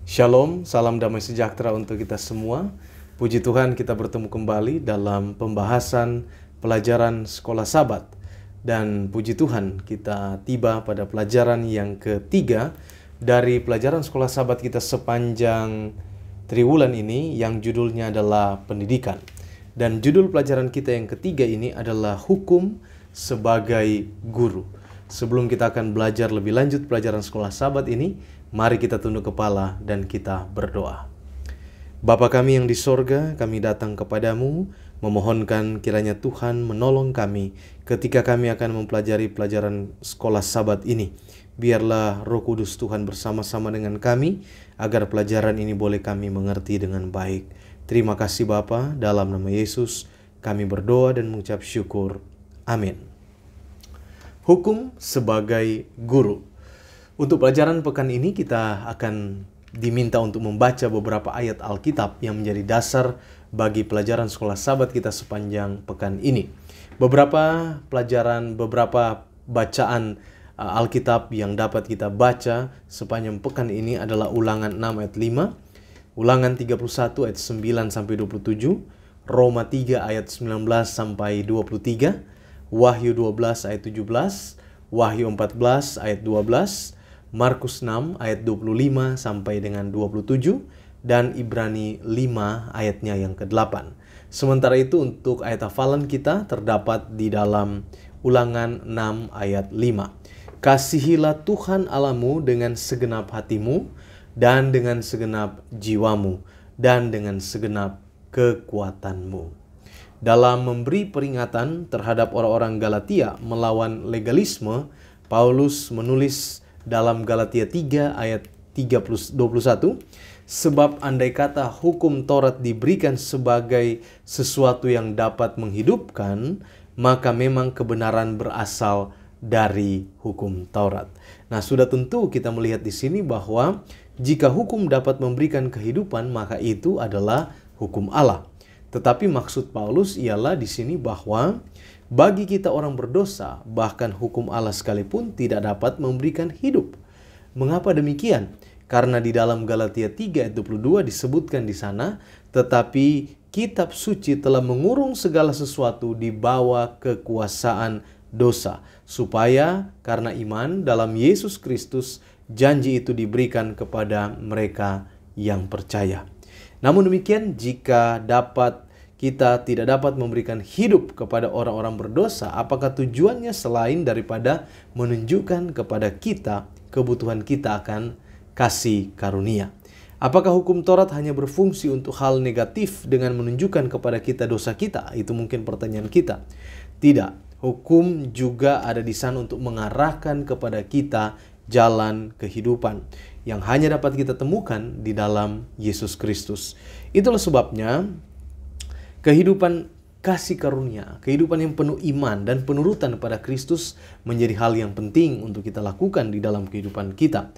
Shalom, salam damai sejahtera untuk kita semua. Puji Tuhan kita bertemu kembali dalam pembahasan pelajaran sekolah Sabat. Dan puji Tuhan kita tiba pada pelajaran yang ketiga dari pelajaran sekolah Sabat kita sepanjang triwulan ini yang judulnya adalah pendidikan. Dan judul pelajaran kita yang ketiga ini adalah hukum sebagai guru. Sebelum kita akan belajar lebih lanjut pelajaran sekolah Sabat ini, mari kita tunduk kepala dan kita berdoa. Bapa kami yang di sorga, kami datang kepadamu, memohonkan kiranya Tuhan menolong kami ketika kami akan mempelajari pelajaran sekolah Sabat ini. Biarlah Roh Kudus Tuhan bersama-sama dengan kami, agar pelajaran ini boleh kami mengerti dengan baik. Terima kasih Bapa, dalam nama Yesus kami berdoa dan mengucap syukur. Amin. Hukum sebagai guru. Untuk pelajaran pekan ini kita akan diminta untuk membaca beberapa ayat Alkitab yang menjadi dasar bagi pelajaran sekolah Sabat kita sepanjang pekan ini. Beberapa pelajaran, beberapa bacaan Alkitab yang dapat kita baca sepanjang pekan ini adalah Ulangan 6 ayat 5, Ulangan 31 ayat 9 sampai 27, Roma 3 ayat 19 sampai 23, Wahyu 12 ayat 17, Wahyu 14 ayat 12, Markus 6 ayat 25 sampai dengan 27, dan Ibrani 5 ayatnya yang ke-8. Sementara itu untuk ayat hafalan kita terdapat di dalam Ulangan 6 ayat 5. Kasihilah Tuhan Allahmu dengan segenap hatimu, dan dengan segenap jiwamu, dan dengan segenap kekuatanmu. Dalam memberi peringatan terhadap orang-orang Galatia melawan legalisme, Paulus menulis dalam Galatia 3 ayat 21, sebab andai kata hukum Taurat diberikan sebagai sesuatu yang dapat menghidupkan, maka memang kebenaran berasal dari hukum Taurat. Nah, sudah tentu kita melihat di sini bahwa jika hukum dapat memberikan kehidupan, maka itu adalah hukum Allah. Tetapi maksud Paulus ialah di sini bahwa bagi kita orang berdosa, bahkan hukum Allah sekalipun tidak dapat memberikan hidup. Mengapa demikian? Karena di dalam Galatia 3 ayat 22 disebutkan di sana, tetapi kitab suci telah mengurung segala sesuatu di bawah kekuasaan dosa, supaya karena iman dalam Yesus Kristus, janji itu diberikan kepada mereka yang percaya. Namun demikian, jika kita tidak dapat memberikan hidup kepada orang-orang berdosa, apakah tujuannya selain daripada menunjukkan kepada kita kebutuhan kita akan kasih karunia? Apakah hukum Taurat hanya berfungsi untuk hal negatif dengan menunjukkan kepada kita dosa kita? Itu mungkin pertanyaan kita. Tidak, hukum juga ada di sana untuk mengarahkan kepada kita jalan kehidupan yang hanya dapat kita temukan di dalam Yesus Kristus. Itulah sebabnya kehidupan kasih karunia, kehidupan yang penuh iman dan penurutan pada Kristus menjadi hal yang penting untuk kita lakukan di dalam kehidupan kita.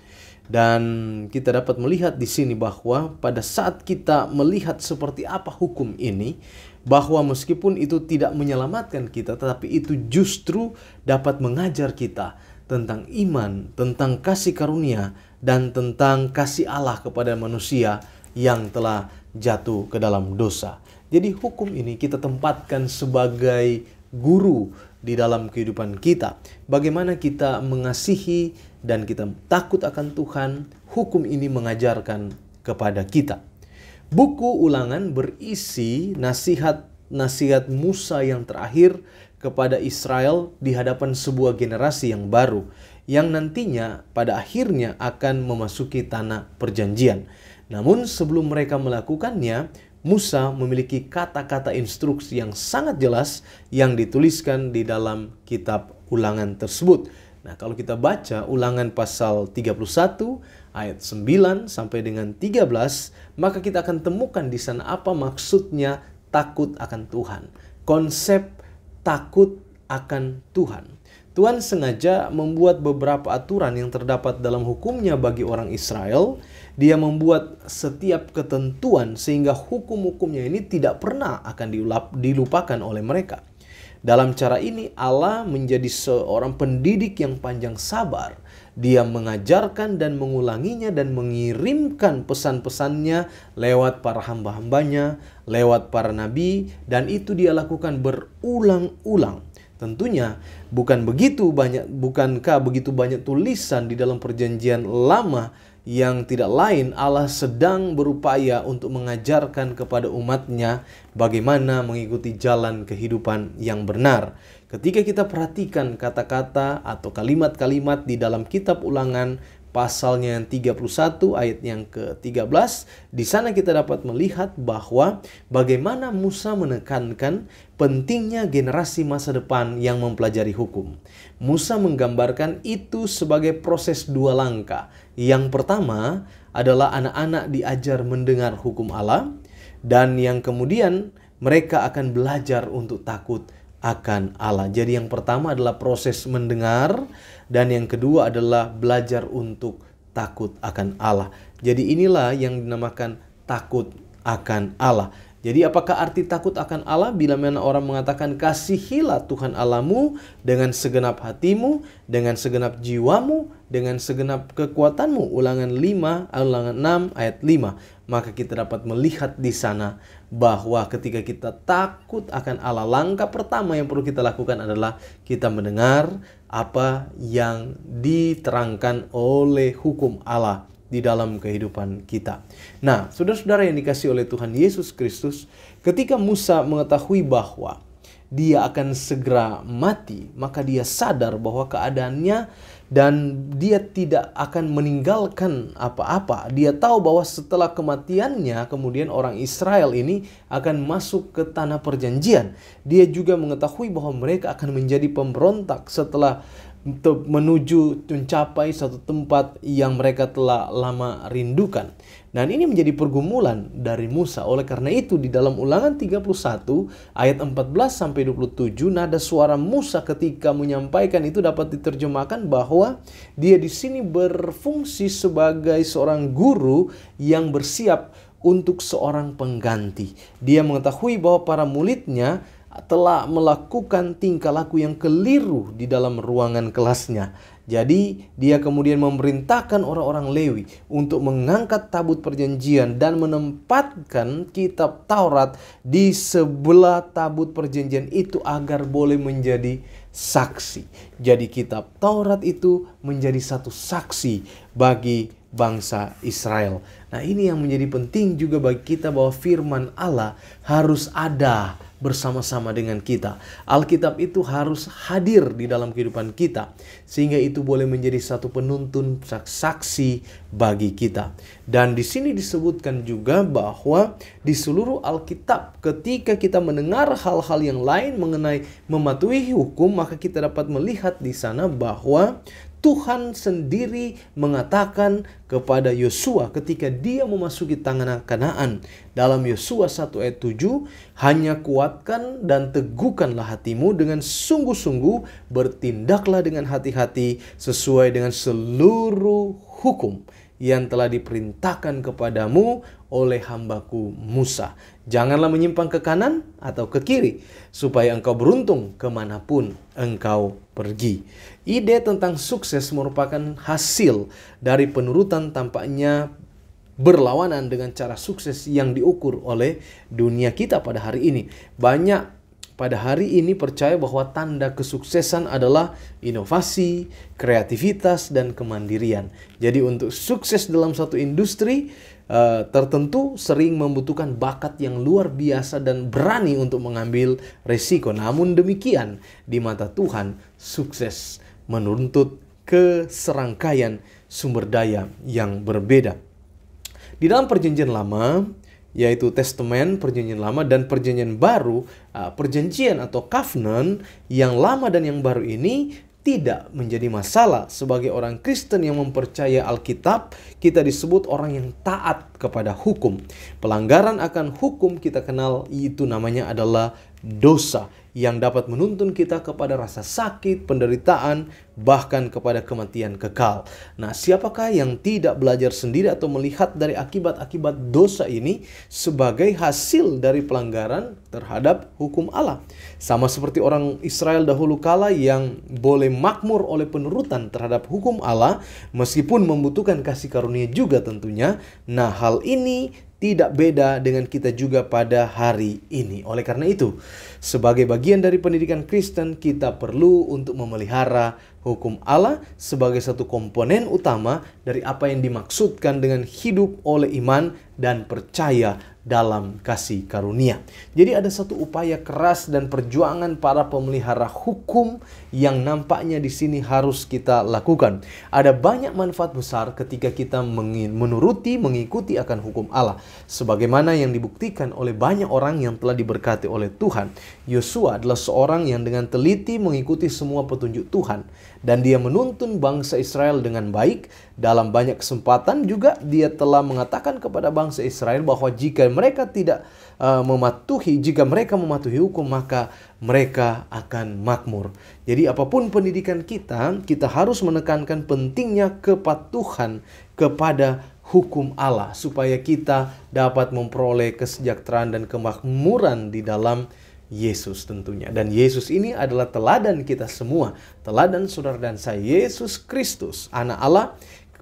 Dan kita dapat melihat di sini bahwa pada saat kita melihat seperti apa hukum ini, bahwa meskipun itu tidak menyelamatkan kita, tetapi itu justru dapat mengajar kita tentang iman, tentang kasih karunia, dan tentang kasih Allah kepada manusia yang telah jatuh ke dalam dosa. Jadi hukum ini kita tempatkan sebagai guru di dalam kehidupan kita. Bagaimana kita mengasihi dan kita takut akan Tuhan, hukum ini mengajarkan kepada kita. Buku Ulangan berisi nasihat Musa yang terakhir kepada Israel di hadapan sebuah generasi yang baru, yang nantinya pada akhirnya akan memasuki tanah perjanjian. Namun sebelum mereka melakukannya, Musa memiliki kata-kata instruksi yang sangat jelas yang dituliskan di dalam kitab Ulangan tersebut. Nah, kalau kita baca Ulangan pasal 31 ayat 9 sampai dengan 13, maka kita akan temukan di sana apa maksudnya takut akan Tuhan. Konsep takut akan Tuhan. Tuhan sengaja membuat beberapa aturan yang terdapat dalam hukumnya bagi orang Israel. Dia membuat setiap ketentuan sehingga hukum-hukumnya ini tidak pernah akan dilupakan oleh mereka. Dalam cara ini Allah menjadi seorang pendidik yang panjang sabar Dia mengajarkan dan mengulanginya dan mengirimkan pesan-pesannya lewat para hamba-hambanya, lewat para nabi, dan itu dia lakukan berulang-ulang. Tentunya bukankah begitu banyak tulisan di dalam perjanjian lama yang tidak lain Allah sedang berupaya untuk mengajarkan kepada umatnya bagaimana mengikuti jalan kehidupan yang benar. Ketika kita perhatikan kata-kata atau kalimat-kalimat di dalam kitab Ulangan pasalnya yang 31 ayat yang ke-13, di sana kita dapat melihat bahwa bagaimana Musa menekankan pentingnya generasi masa depan yang mempelajari hukum. Musa menggambarkan itu sebagai proses dua langkah. Yang pertama adalah anak-anak diajar mendengar hukum Allah, dan yang kemudian mereka akan belajar untuk takut akan Allah. Jadi yang pertama adalah proses mendengar, dan yang kedua adalah belajar untuk takut akan Allah. Jadi inilah yang dinamakan takut akan Allah. Jadi apakah arti takut akan Allah? Bila mana orang mengatakan kasihilah Tuhan Allahmu dengan segenap hatimu, dengan segenap jiwamu, dengan segenap kekuatanmu. Ulangan 6 ayat 5. Maka kita dapat melihat di sana bahwa ketika kita takut akan Allah, langkah pertama yang perlu kita lakukan adalah kita mendengar apa yang diterangkan oleh hukum Allah di dalam kehidupan kita. Nah, saudara-saudara yang dikasihi oleh Tuhan Yesus Kristus, ketika Musa mengetahui bahwa dia akan segera mati, maka dia sadar bahwa keadaannya dan dia tidak akan meninggalkan apa-apa. Dia tahu bahwa setelah kematiannya, kemudian orang Israel ini akan masuk ke tanah perjanjian. Dia juga mengetahui bahwa mereka akan menjadi pemberontak setelah menuju mencapai satu tempat yang mereka telah lama rindukan. Dan ini menjadi pergumulan dari Musa. Oleh karena itu di dalam Ulangan 31 ayat 14-27, nada suara Musa ketika menyampaikan itu dapat diterjemahkan bahwa dia di sini berfungsi sebagai seorang guru yang bersiap untuk seorang pengganti. Dia mengetahui bahwa para muridnya telah melakukan tingkah laku yang keliru di dalam ruangan kelasnya. Jadi dia kemudian memerintahkan orang-orang Lewi untuk mengangkat tabut perjanjian dan menempatkan kitab Taurat di sebelah tabut perjanjian itu agar boleh menjadi saksi. Jadi kitab Taurat itu menjadi satu saksi bagi bangsa Israel. Nah, ini yang menjadi penting juga bagi kita bahwa firman Allah harus ada bersama-sama dengan kita. Alkitab itu harus hadir di dalam kehidupan kita sehingga itu boleh menjadi satu penuntun saksi bagi kita. Dan di sini disebutkan juga bahwa di seluruh Alkitab ketika kita mendengar hal-hal yang lain mengenai mematuhi hukum, maka kita dapat melihat di sana bahwa Tuhan sendiri mengatakan kepada Yosua ketika dia memasuki tanah Kanaan. Dalam Yosua 1 ayat 7, hanya kuatkan dan teguhkanlah hatimu dengan sungguh-sungguh, bertindaklah dengan hati-hati sesuai dengan seluruh hukum yang telah diperintahkan kepadamu oleh hambaku Musa. Janganlah menyimpang ke kanan atau ke kiri, supaya engkau beruntung kemanapun engkau pergi. Ide tentang sukses merupakan hasil dari penurutan tampaknya berlawanan dengan cara sukses yang diukur oleh dunia kita pada hari ini. Banyak pada hari ini percaya bahwa tanda kesuksesan adalah inovasi, kreativitas, dan kemandirian. Jadi untuk sukses dalam satu industri tertentu sering membutuhkan bakat yang luar biasa dan berani untuk mengambil resiko. Namun demikian, di mata Tuhan, sukses menuntut keserangkaian sumber daya yang berbeda. Di dalam perjanjian lama, yaitu testament, perjanjian lama dan perjanjian baru, perjanjian atau covenant yang lama dan yang baru ini tidak menjadi masalah. Sebagai orang Kristen yang mempercayai Alkitab, kita disebut orang yang taat kepada hukum. Pelanggaran akan hukum kita kenal itu namanya adalah dosa yang dapat menuntun kita kepada rasa sakit, penderitaan, bahkan kepada kematian kekal. Nah, siapakah yang tidak belajar sendiri atau melihat dari akibat-akibat dosa ini sebagai hasil dari pelanggaran terhadap hukum Allah? Sama seperti orang Israel dahulu kala yang boleh makmur oleh penurutan terhadap hukum Allah, meskipun membutuhkan kasih karunia juga tentunya. Nah, hal ini tidak beda dengan kita juga pada hari ini. Oleh karena itu, sebagai bagian dari pendidikan Kristen, kita perlu untuk memelihara hukum Allah sebagai satu komponen utama dari apa yang dimaksudkan dengan hidup oleh iman dan percaya dalam kasih karunia. Jadi ada satu upaya keras dan perjuangan para pemelihara hukum yang nampaknya di sini harus kita lakukan. Ada banyak manfaat besar ketika kita mengikuti akan hukum Allah, sebagaimana yang dibuktikan oleh banyak orang yang telah diberkati oleh Tuhan. Yosua adalah seorang yang dengan teliti mengikuti semua petunjuk Tuhan, dan dia menuntun bangsa Israel dengan baik. Dalam banyak kesempatan juga dia telah mengatakan kepada bangsa Israel bahwa jika mereka mematuhi hukum, maka mereka akan makmur. Jadi apapun pendidikan kita harus menekankan pentingnya kepatuhan kepada hukum Allah supaya kita dapat memperoleh kesejahteraan dan kemakmuran di dalam Yesus tentunya. Dan Yesus ini adalah teladan kita semua, teladan saudara dan saya. Yesus Kristus, Anak Allah,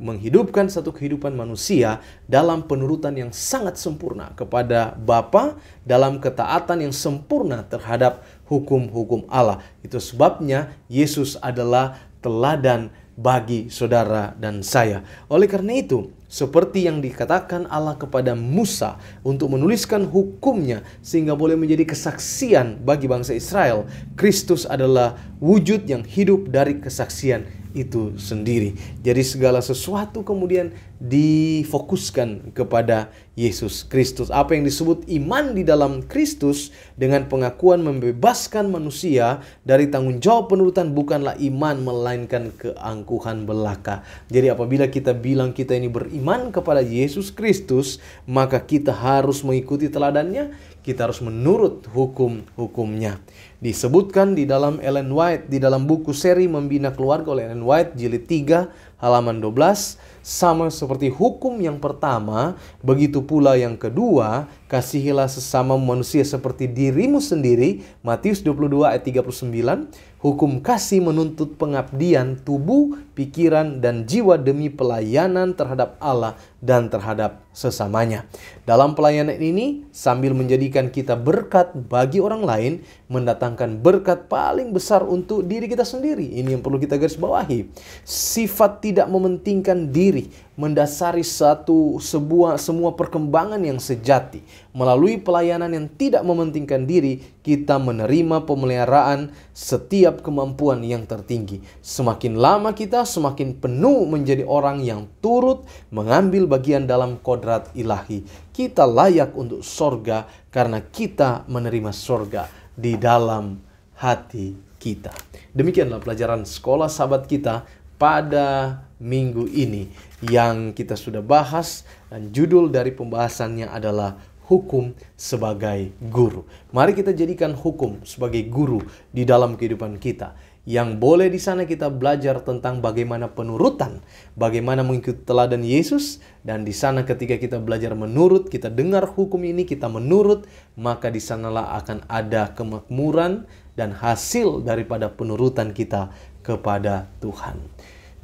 menghidupkan satu kehidupan manusia dalam penurutan yang sangat sempurna kepada Bapa, dalam ketaatan yang sempurna terhadap hukum-hukum Allah. Itu sebabnya Yesus adalah teladan bagi saudara dan saya. Oleh karena itu, seperti yang dikatakan Allah kepada Musa untuk menuliskan hukumnya sehingga boleh menjadi kesaksian bagi bangsa Israel, Kristus adalah wujud yang hidup dari kesaksian itu sendiri. Jadi segala sesuatu kemudian difokuskan kepada Yesus Kristus. Apa yang disebut iman di dalam Kristus dengan pengakuan membebaskan manusia dari tanggung jawab penurutan bukanlah iman, melainkan keangkuhan belaka. Jadi apabila kita bilang kita ini beriman kepada Yesus Kristus, maka kita harus mengikuti teladannya, kita harus menurut hukum-hukumnya. Disebutkan di dalam Ellen White, di dalam buku seri Membina Keluarga oleh Ellen White, jilid 3, halaman 12, sama seperti hukum yang pertama, begitu pula yang kedua, kasihilah sesama manusia seperti dirimu sendiri, Matius 22 ayat 39. Hukum kasih menuntut pengabdian tubuh, pikiran, dan jiwa demi pelayanan terhadap Allah dan terhadap sesamanya. Dalam pelayanan ini, sambil menjadikan kita berkat bagi orang lain, mendatangkan berkat paling besar untuk diri kita sendiri. Ini yang perlu kita garis bawahi. Sifat tidak mementingkan diri mendasari semua perkembangan yang sejati. Melalui pelayanan yang tidak mementingkan diri, kita menerima pemeliharaan setiap kemampuan yang tertinggi. Semakin lama kita semakin penuh menjadi orang yang turut mengambil bagian dalam kodrat ilahi. Kita layak untuk sorga karena kita menerima sorga di dalam hati kita. Demikianlah pelajaran sekolah sahabat kita pada minggu ini yang kita sudah bahas, dan judul dari pembahasannya adalah hukum sebagai guru. Mari kita jadikan hukum sebagai guru di dalam kehidupan kita. Yang boleh di sana kita belajar tentang bagaimana penurutan, bagaimana mengikuti teladan Yesus, dan di sana ketika kita belajar menurut, kita dengar hukum ini, kita menurut, maka di sanalah akan ada kemakmuran dan hasil daripada penurutan kita kepada Tuhan.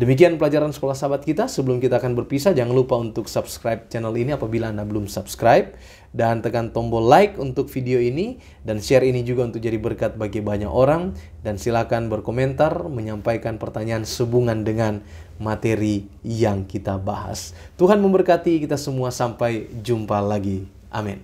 Demikian pelajaran sekolah sahabat kita. Sebelum kita akan berpisah, jangan lupa untuk subscribe channel ini apabila Anda belum subscribe. Dan tekan tombol like untuk video ini. Dan share ini juga untuk jadi berkat bagi banyak orang. Dan silakan berkomentar, menyampaikan pertanyaan sehubungan dengan materi yang kita bahas. Tuhan memberkati kita semua. Sampai jumpa lagi. Amin.